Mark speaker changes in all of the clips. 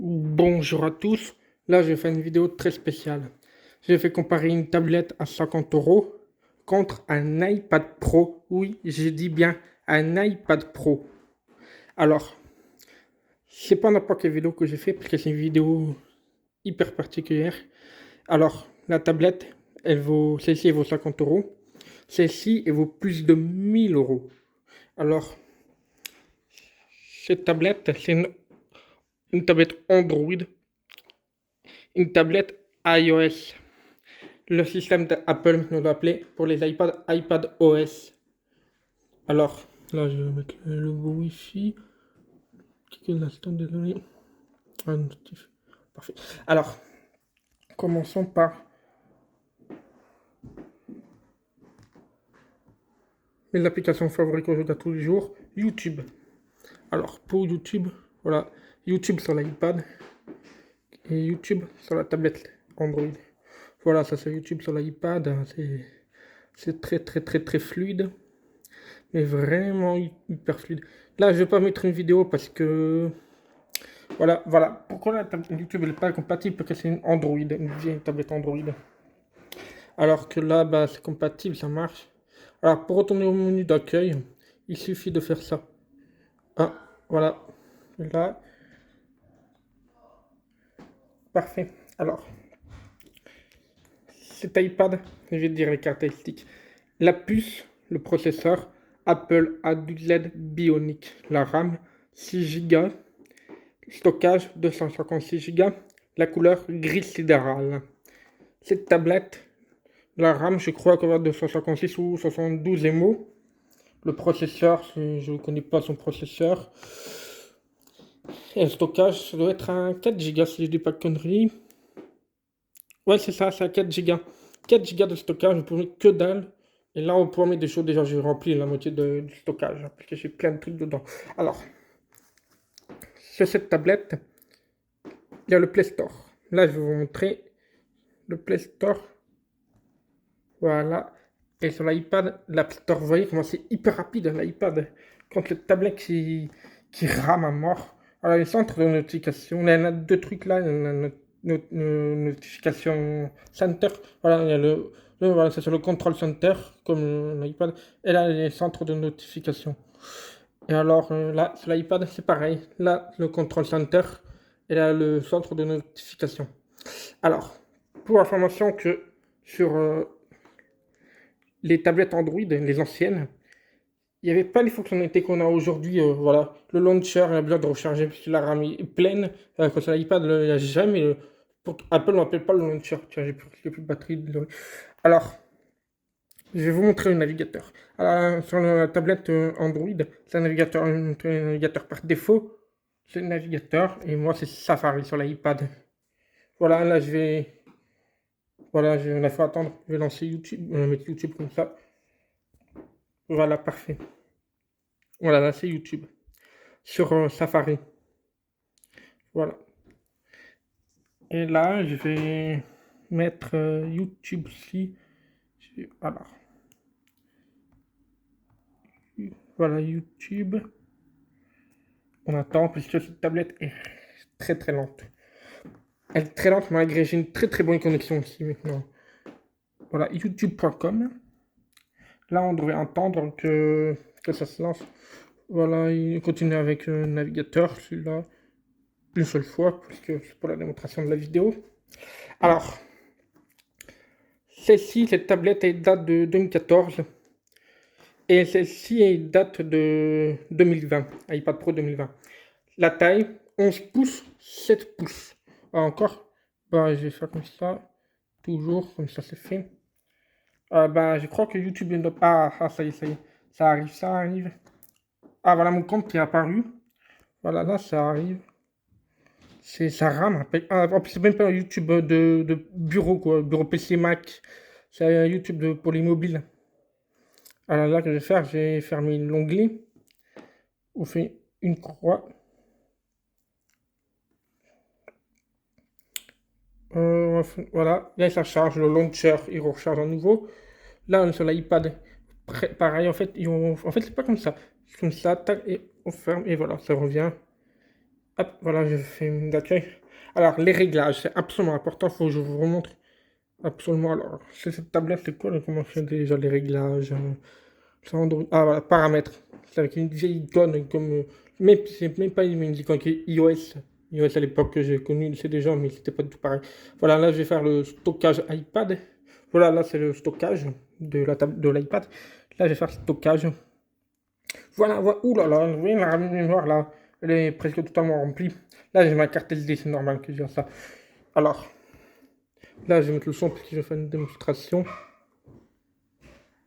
Speaker 1: Bonjour à tous, là je fais une vidéo très spéciale. Je vais comparer une tablette à 50 euros contre un iPad Pro. Oui, je dis bien un iPad Pro. Alors, c'est pas n'importe quelle vidéo que j'ai fait parce que c'est une vidéo hyper particulière. Alors, la tablette, celle-ci elle vaut 50 euros. Celle-ci elle vaut plus de 1000 euros. Alors, cette tablette, c'est une tablette Android, une tablette iOS. Le système d'Apple nous l'a appelé pour les iPad, iPad OS. Alors, là, je vais mettre le logo Wi-Fi. Quelques instants, désolé. Ah, notif. Parfait. Alors, commençons par mes applications favorites que je regarde tous les jours. YouTube. Alors, pour YouTube, voilà. YouTube sur l'iPad et YouTube sur la tablette Android. Voilà, ça c'est YouTube sur l'iPad. C'est très, très, très, très fluide. Mais vraiment hyper fluide. Là, je vais pas mettre une vidéo parce que voilà. Pourquoi la tablette YouTube n'est pas compatible? Parce que c'est une Android, une vieille tablette Android. Alors que là, bah, c'est compatible, ça marche. Alors, pour retourner au menu d'accueil, il suffit de faire ça. Ah, voilà. Là, parfait. Alors, cet iPad, je vais te dire les caractéristiques. La puce, le processeur, Apple A12Z Bionic. La RAM, 6 Go. Stockage 256 Go, la couleur gris sidéral. Cette tablette, la RAM, je crois qu'elle va 256 ou 72 MO. Le processeur, je ne connais pas son processeur. Et le stockage, ça doit être un 4 Go si je dis pas de conneries. Ouais, c'est ça, c'est un 4 Go. 4 Go de stockage, on peut mettre que dalle. Et là, on peut mettre des choses. Déjà, j'ai rempli la moitié du stockage, parce que j'ai plein de trucs dedans. Alors, sur cette tablette, il y a le Play Store. Là, je vais vous montrer le Play Store. Voilà. Et sur l'iPad, l'App Store, vous voyez comment c'est hyper rapide l'iPad. Quand le tablette qui rame à mort. Alors, les centres de notification, il y en a deux trucs là. Il y a la notification center. Voilà, il y a voilà, c'est sur le control center, comme l'iPad. Et là, les centres de notification. Et alors, là, sur l'iPad, c'est pareil. Là, le control center. Et là, le centre de notification. Alors, pour information que sur les tablettes Android, les anciennes, il n'y avait pas les fonctionnalités qu'on a aujourd'hui. Voilà, le launcher, il a besoin de recharger parce que la RAM est pleine. Quand c'est l'iPad, il n'y a jamais. Apple n'appelle pas le launcher. Tiens, j'ai plus de batterie. Désolé. Alors, je vais vous montrer le navigateur. Alors, sur la tablette Android, c'est un navigateur par défaut. C'est le navigateur. Et moi, c'est Safari sur l'iPad. Voilà, là, voilà, il faut attendre. Je vais lancer YouTube. Je vais mettre YouTube comme ça. Voilà, parfait. Voilà, là c'est YouTube. Sur Safari. Voilà. Et là, je vais mettre YouTube aussi. Voilà. Voilà YouTube. On attend puisque cette tablette est très très lente. Elle est très lente malgré j'ai une très très bonne connexion aussi maintenant. Voilà, youtube.com. Là, on devrait entendre que ça se lance. Voilà, il continue avec le navigateur, celui-là, une seule fois, parce que c'est pour la démonstration de la vidéo. Alors, cette tablette, elle date de 2014. Et celle-ci, elle date de 2020, iPad Pro 2020. La taille, 11 pouces, 7 pouces. Encore, bah, je vais faire comme ça, toujours, comme ça c'est fait. Bah, je crois que YouTube ne doit pas... Ah, ça y est, ça y est. Ça arrive, ça arrive. Ah, voilà mon compte qui est apparu. Voilà, là, ça arrive. Ça rame. Ah, en plus, c'est même pas un YouTube de bureau, quoi. Bureau PC Mac. C'est un YouTube pour les mobiles. Alors là, que je vais faire, j'ai fermé l'onglet. On fait une croix. Voilà, là ça charge, le launcher il recharge à nouveau. Là sur l'iPad, pareil en fait, en fait c'est pas comme ça. C'est comme ça, tac, et on ferme et voilà, ça revient. Hop, voilà, je fais une d'accueil. Alors, les réglages, c'est absolument important, il faut que je vous remontre. Absolument, alors, c'est cette tablette, c'est quoi, comment je fais déjà les réglages sur Android. Ah, voilà, paramètres. C'est avec une vieille icône, comme. Mais c'est même pas une icône qui est iOS. iOS à l'époque que j'ai connu, c'est déjà, mais c'était pas du tout pareil. Voilà, là, je vais faire le stockage iPad. Voilà, là, c'est le stockage de la table de l'iPad. Là, je vais faire le stockage. Voilà, voilà. Ouh là là, vous voyez la mémoire là, elle est presque totalement remplie. Là, j'ai ma carte SD, c'est normal que j'ai ça. Alors, là, je vais mettre le son parce que je vais faire une démonstration.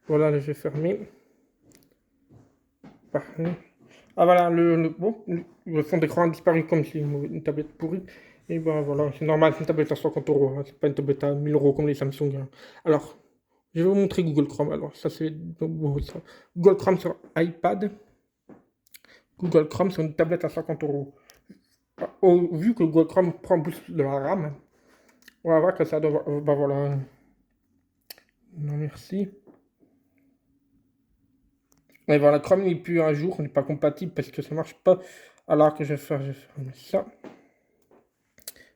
Speaker 1: Voilà, là, je vais fermer. Parfait. Ah voilà, bon, le fond d'écran a disparu comme si une tablette pourrie. Et ben voilà, c'est normal, c'est une tablette à 50 euros, hein, c'est pas une tablette à 1000 euros comme les Samsung, hein. Alors, je vais vous montrer Google Chrome. Alors, ça c'est beau, ça. Google Chrome sur iPad. Google Chrome sur une tablette à 50 euros. Vu que Google Chrome prend plus de la RAM, on va voir que ça doit. Bah voilà. Non, merci. Mais voilà, Chrome n'est plus à jour, n'est pas compatible parce que ça marche pas. Alors que je vais faire ça.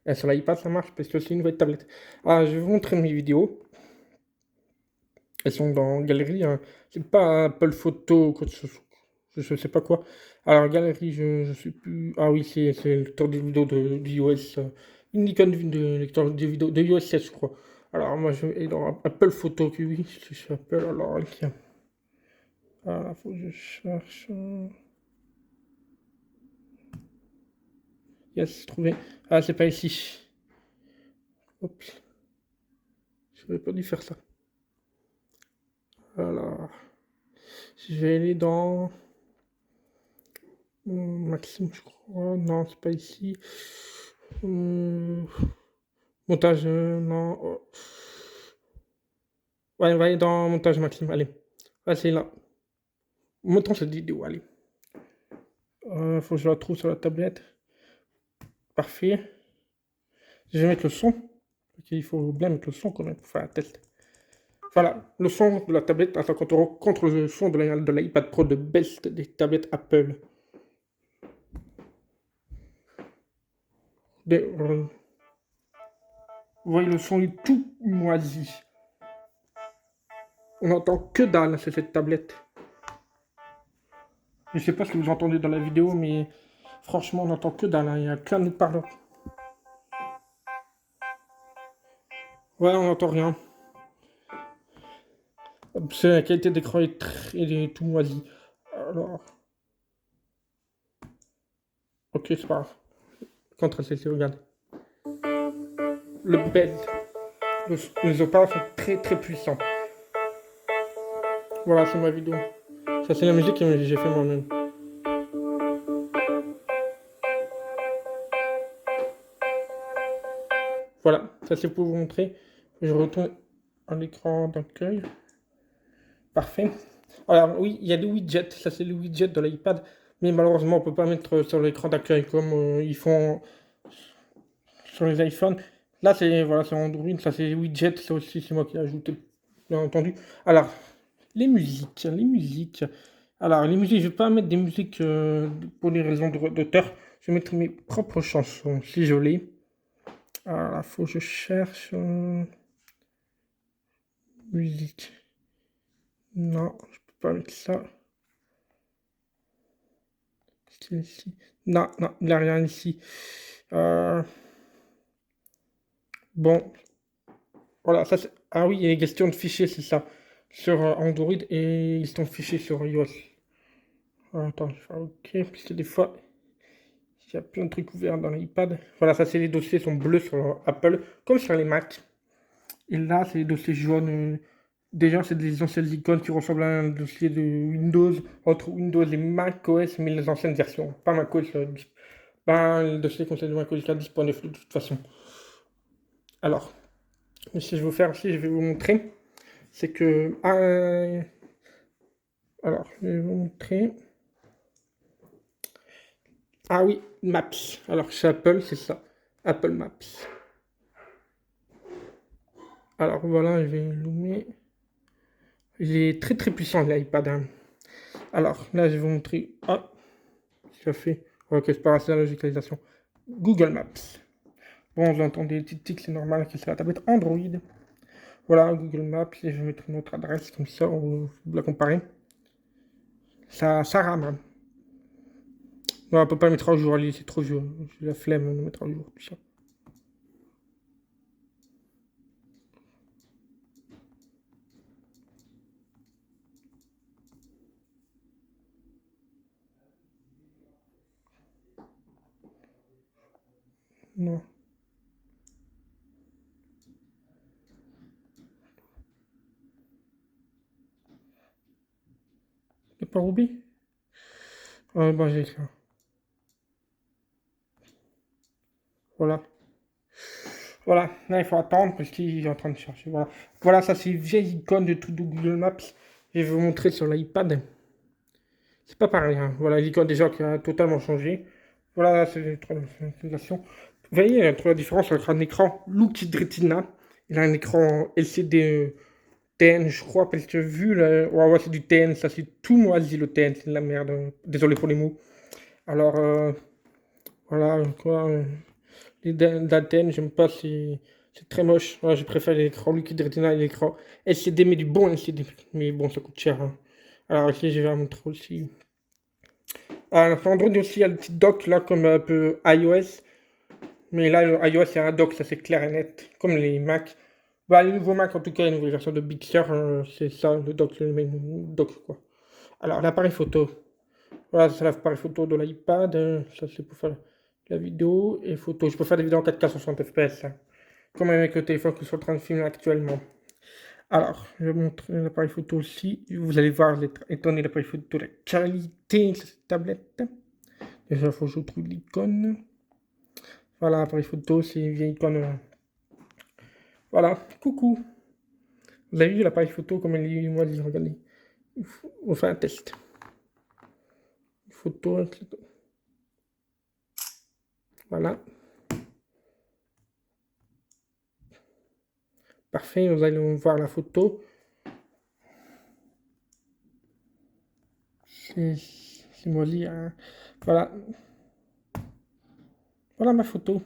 Speaker 1: Et sur l'iPad, ça marche parce que c'est une nouvelle tablette. Ah, je vais vous montrer mes vidéos. Elles sont dans Galerie, hein. C'est pas Apple Photo, quoi, je sais pas quoi. Alors, Galerie, je sais plus. Ah oui, c'est le lecteur de vidéos de iOS. Une icône de lecteur de vidéos de iOS 7, je crois. Alors, moi, je vais dans Apple Photo, oui, je suis Apple. Alors, tiens. Ah, faut que je cherche. Yes, trouvé. Ah, c'est pas ici. Oups. J'aurais pas dû faire ça. Alors, je vais aller dans Maxime, je crois. Non, c'est pas ici. Montage, non. Oh. Ouais, on va aller dans montage Maxime. Allez. Ah, c'est là. Montrons cette vidéo. Allez. Faut que je la trouve sur la tablette. Parfait. Je vais mettre le son. Ok, il faut bien mettre le son quand même pour faire un test. Voilà, le son de la tablette à 50 euros contre le son de l'iPad Pro de best des tablettes Apple. Vous voyez, le son est tout moisi. On n'entend que dalle sur cette tablette. Je sais pas ce que vous entendez dans la vidéo, mais franchement, on n'entend que dalle, hein. Il n'y a qu'un haut-parleur. Ouais, on n'entend rien. C'est la qualité d'écran est tout moisi. Alors. Ok, c'est pas grave. Contre celle-ci, regarde. Le bed. Les haut-parleurs sont très très puissants. Voilà, c'est ma vidéo. Ça, c'est la musique que j'ai fait moi-même. Voilà, ça c'est pour vous montrer. Je retourne à l'écran d'accueil. Parfait. Alors oui, il y a des widgets. Ça c'est le widget de l'iPad. Mais malheureusement, on ne peut pas mettre sur l'écran d'accueil comme ils font sur les iPhones. Là, c'est voilà, c'est Android. Ça c'est widget. Ça aussi, c'est moi qui ai ajouté, bien entendu. Alors, les musiques. Les musiques. Alors, les musiques, je ne vais pas mettre des musiques pour des raisons d'auteur. Je vais mettre mes propres chansons, si je l'ai. Alors, il faut que je cherche musique. Non, je peux pas mettre ça. C'est ici. Non, non, il n'y a rien ici. Bon, voilà, ça c'est. Ah oui, il y a une gestion de fichiers, c'est ça. Sur Android et gestion de fichiers sur iOS. Attends, je vais faire OK, parce que des fois, il y a plein de trucs ouverts dans l'iPad. Voilà, ça c'est les dossiers sont bleus sur Apple, comme sur les Mac. Et là, c'est les dossiers jaunes. Déjà, c'est des anciennes icônes qui ressemblent à un dossier de Windows, entre Windows et macOS, mais les anciennes versions. Pas macOS. Ben, le dossier concerne macOS 4.9 de toute façon. Alors, si je veux faire ici, je vais vous montrer. C'est que. Alors, je vais vous montrer. Ah oui, Maps. Alors, chez Apple, c'est ça. Apple Maps. Alors voilà, je vais zoomer. Il est très très puissant l'iPad, hein. Alors là, je vais vous montrer. Ah, ça fait. Ok, c'est pas assez la localisation. Google Maps. Bon, vous entendez des petits tics, c'est normal que c'est la tablette Android. Voilà, Google Maps, et je vais mettre une autre adresse, comme ça, on va la comparer. Ça rame, hein. Non, on peut pas le mettre à jour, c'est trop vieux. J'ai la flemme de mettre à jour, tout ça. Non. T'as pas Ruby? Ouais, bah j'ai ça. Voilà. Voilà, là il faut attendre parce qu'il est en train de chercher. Voilà, voilà, ça c'est une vieille icône de tout de Google Maps. Je vais vous montrer sur l'iPad. C'est pas pareil, hein. Voilà, l'icône déjà qui a totalement changé. Voilà, c'est l'utilisation. Vous voyez entre la différence entre un écran Lucid Retina et un écran LCD TN, je crois, parce que vu le. Ouais, ouais, c'est du TN, ça c'est tout moisi le TN, c'est de la merde. Désolé pour les mots. Alors, voilà, quoi. Les d'Athènes, j'aime pas, c'est très moche. Voilà, je préfère l'écran Liquid Retina et l'écran LCD, mais du bon LCD. Mais bon, ça coûte cher, hein. Alors ici, je vais vous montrer aussi. Ah, sur Android aussi, il y a le petit dock là, comme un peu iOS. Mais là, le iOS, c'est un dock, ça c'est clair et net, comme les Mac. Bah, les nouveaux Mac, en tout cas, les nouvelles versions de Big Sur, c'est ça, le dock, le même dock, quoi. Alors, l'appareil photo. Voilà, c'est l'appareil photo de l'iPad. Ça, c'est pour faire la vidéo et photo. Je peux faire des vidéos en 4K 60 fps, hein, comme avec le téléphone que je suis en train de filmer actuellement. Alors, je vais vous montrer l'appareil photo aussi. Vous allez voir, étant donné l'appareil photo, la qualité de cette tablette. Déjà, il faut que je trouve l'icône. Voilà, l'appareil photo, c'est une vieille icône. Voilà, coucou. Vous avez vu l'appareil photo comme elle est moisie, regardez. On fait un test. Photo, voilà. Parfait, nous allons voir la photo. C'est moisi, hein. Voilà. Voilà ma photo.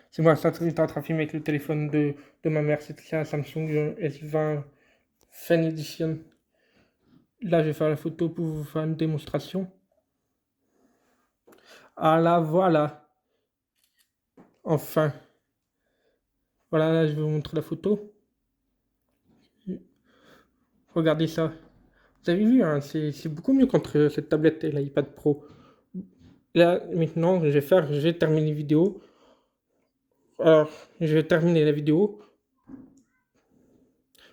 Speaker 1: C'est moi, ça, j'étais en train de filmer avec le téléphone de ma mère. C'était un Samsung S20 Fan Edition. Là, je vais faire la photo pour vous faire une démonstration. Ah là, voilà. Enfin. Voilà, là, je vais vous montrer la photo. Regardez ça. Vous avez vu, hein, c'est beaucoup mieux contre cette tablette et l'iPad Pro. Là, maintenant, je vais terminer la vidéo. Alors, je vais terminer la vidéo.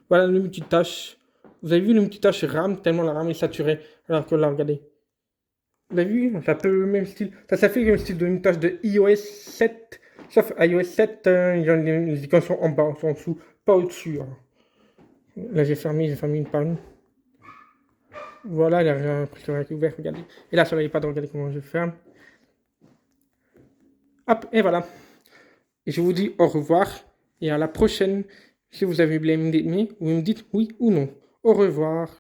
Speaker 1: Voilà le multitâche. Vous avez vu le multitâche RAM, tellement la RAM est saturée. Alors que là, regardez. Vous avez vu, ça peut le même style. Ça fait le style de multitâche de iOS 7. Sauf iOS 7, les icônes sont en bas, sont en dessous, pas au-dessus, hein. Là, j'ai fermé une par une. Voilà, il a l'impression qui est ouvert, regardez. Et là, sur l'iPad, regardez comment je ferme. Hop, et voilà. Et je vous dis au revoir et à la prochaine. Si vous avez bien aimé, vous me dites oui ou non. Au revoir.